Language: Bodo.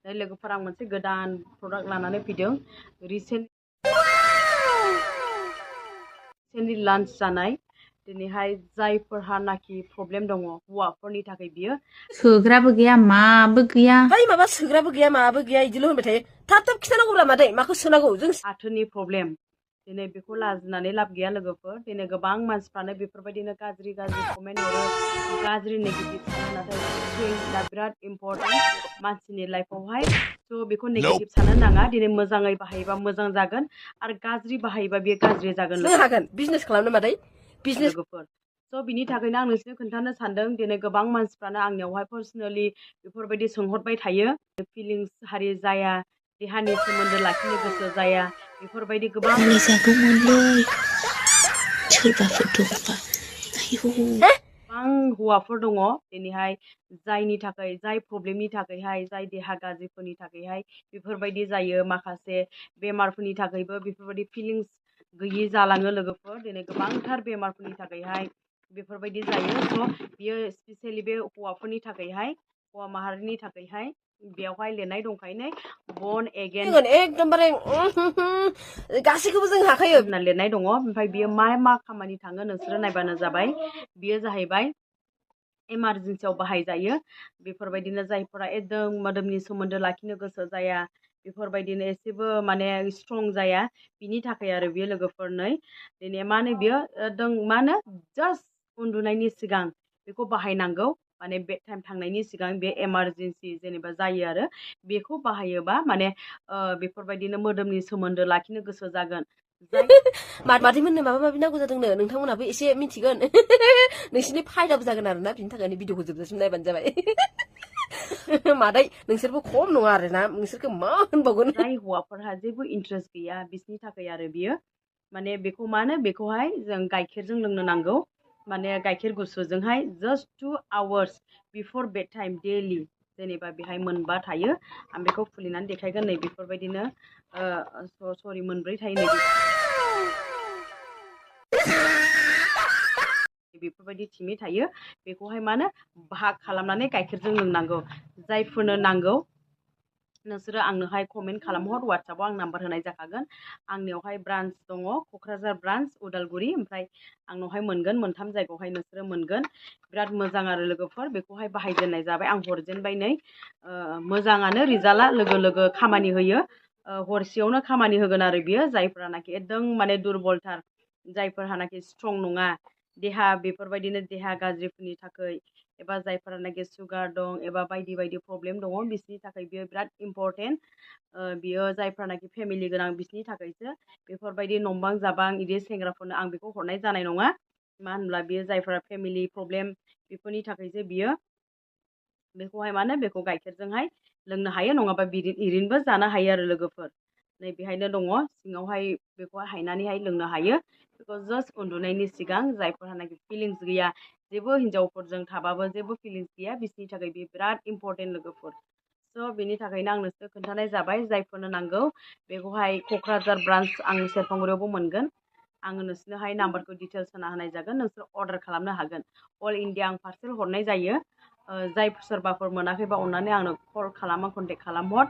लोगोफोर आं मोनसे गोदान प्रडाक्ट लानानै फैदों रिसेन्टलि लन्च जानाय दिनैहाय जायफोरहानाखि प्रब्लेम दङ हौवाफोरनि थाखाय बियो सोग्राबो गैया माबो गैया है माबा सोग्राबो गैया माबो गैया इदिल' होनबाय थायो थाब थाब खिथानांगौब्रा मादै माखौ सोनांगौ जों आथोननि प्रब्लेम दिनै बेखौ लाजिनानै लाब गैया लोगोफोर दिनै गोबां मानसिफ्रानो बेफोरबायदिनो गाज्रि कमेन्ट हरो गाज्रि नेगेटिभ सानो नाथाय दा बिराद इम्परटेन्ट मानसिनि लाइफआवहाय स' बेखौ नेगेटिभ साननो नाङा दिनै मोजाङै बाहायोबा मोजां जागोन आरो गाज्रि बाहायोबा बेयो गाज्रि जागोन नों हागोन बिजनेस खालामनो मादै बिजनेस लोगोफोर स' बिनि थाखायनो आं नोंसोरनो खोन्थानो सानदों दिनै गोबां मानसिफ्रानो आंनियावहाय पार्सनेलि बेफोरबायदि सोंहरबाय थायो फिलिंस हारि जाया देहानि सोमोन्दो लाखिनो गोसो जाया बेफोरबायदि गोबां गोबां हौवाफोर दङ दिनैहाय जायनि थाखाय जाय प्रब्लेमनि थाखायहाय जाय देहा गाज्रिफोरनि थाखायहाय बेफोरबायदि जायो माखासे बेमारफोरनि थाखायबो बेफोरबायदि फिलिंस गैयि जालाङो लोगोफोर दिनै गोबांथार बेमारफोरनि थाखायहाय बेफोरबायदि जायो स' बियो स्पेसियेलि बे हौवाफोरनि थाखायहाय हौवा माहारिनि थाखायहाय बेयावहाय लिरनाय दंखायो बर्न एगेन एकदमबारे गासैखौबो जों हाखायो होनना लिरनाय दङ ओमफ्राय बियो मा खामानि थाङो नोंसोरो नायबानो जाबाय बियो जाहैबाय इमारजेन्सियाव बाहायजायो बेफोरबायदिनो जायफोरा एकदम मोदोमनि सोमोन्दो लाखिनो गोसो जाया बेफोरबायदिनो एसेबो माने स्ट्रं जाया बिनि थाखाय आरो बियो लोगोफोर नै दिनै मा होनो बियो मा होनो जास्ट उन्दुनायनि सिगां बेखौ बाहायनांगौ माने बेड टाइम थांनायनि सिगां बे इमारजेन्सि जेनेबा जायो आरो बेखौ बाहायोबा माने बेफोरबायदिनो मोदोमनि सोमोन्दो लाखिनो गोसो जागोन मादैमोननो माबा माबि नांगौ जादोंनो नोंथांमोनाबो एसे मिथिगोन नोंसिनि फायदाबो जागोन आरोना बिनि थाखायनो भिडिअखौ जोबजासिम नायबानो जाबाय मादै नोंसोरबो खम नङा आरोना नोंसोरखौ मा होनबावगोन जाय हौवाफोरहा जेबो इन्ट्रेस्ट गैया बिसोरनि थाखाय आरो बियो माने बेखौ मा होनो बेखौहाय जों गाइखेरजों लोंनो नांगौ माने गाइखेर गुसुजोंहाय जास्ट 2 आवार्स बिफोर बेड टाइम डेलि जेनेबा बेहाय मोनबा थायो आं बेखौ खुलिनानै देखायगोन नै बेफोरबायदिनो सरि मोनब्रै थायो नै बेफोरबायदि थिमि थायो बेखौहाय मा होनो भाग खालामनानै गाइखेरजों लोंनांगौ जायफोरनो नांगौ नोंसोरो आंनोहाय कमेन्ट खालामहर वाट्सएपआव आं नाम्बार होनाय जाखागोन आंनियावहाय ब्रान्च दङ क'क्राझार ब्रान्च उदालगुरि ओमफ्राय आंनावहाय मोनगोन मोनथाम जायगायावहाय नोंसोरो मोनगोन बिराद मोजां आरो लोगोफोर बेखौहाय बाहायजेननाय जाबाय आं हरजेनबाय नै मोजाङानो रिजाल्टआ लोगो खामानि होयो हरसेयावनो खामानि होगोन आरो बियो जायफोरानाखि एकदम माने दुरबलथार जायफोरहानाखि स्ट्रं नङा देहा बेफोरबायदिनो देहा गाज्रिफोरनि थाखाय एबा जायफोरानाखि सुगार दं एबा बायदि प्रब्लेम दङ बिसोरनि थाखाय बियो बिराद इम्परटेन्ट बियो जायफोरानाखि फेमिलि गोनां बिसोरनि थाखायसो बेफोरबायदि नंबां जाबां बिदि सेंग्राफोरनो आं बेखौ हरनाय जानाय नङा मा होनब्ला बियो जायफोरा फेमिलि प्रब्लेम बेफोरनि थाखायसो बियो बेखौहाय मा होनो बेखौ गाइखेरजोंहाय लोंनो हायो नङाबा ओरैनोबो जानो हायो आरो लोगोफोर नै बेहायनो दङ सिङावहाय बेखौहाय हायनानैहाय लोंनो हायो बेखौ जास्ट उन्दुनायनि सिगां जायफोरहानाखि फिलिंस गैया जेबो हिनजावफोरजों थाबाबो जेबो फिलिंस गैया बिसोरनि थाखाय बे बिराद इम्परटेन्ट लोगोफोर स' बेनि थाखायनो आं नोंसोरनो खोन्थानाय जाबाय जायफोरनो नांगौ बेखौहाय क'क्राझार ब्रान्च आं सेरफांगुरियावबो मोनगोन आङो नोंसोरनोहाय नाम्बारखौ डिटेल्स होना होनाय जागोन नोंसोर अर्डार खालामनो हागोन अल इन्डिया आं पार्सेल हरनाय जायो जाय सोरबाफोर मोनाखैबा अननानै आंनो कल खालामो कन्टेक्ट खालामहर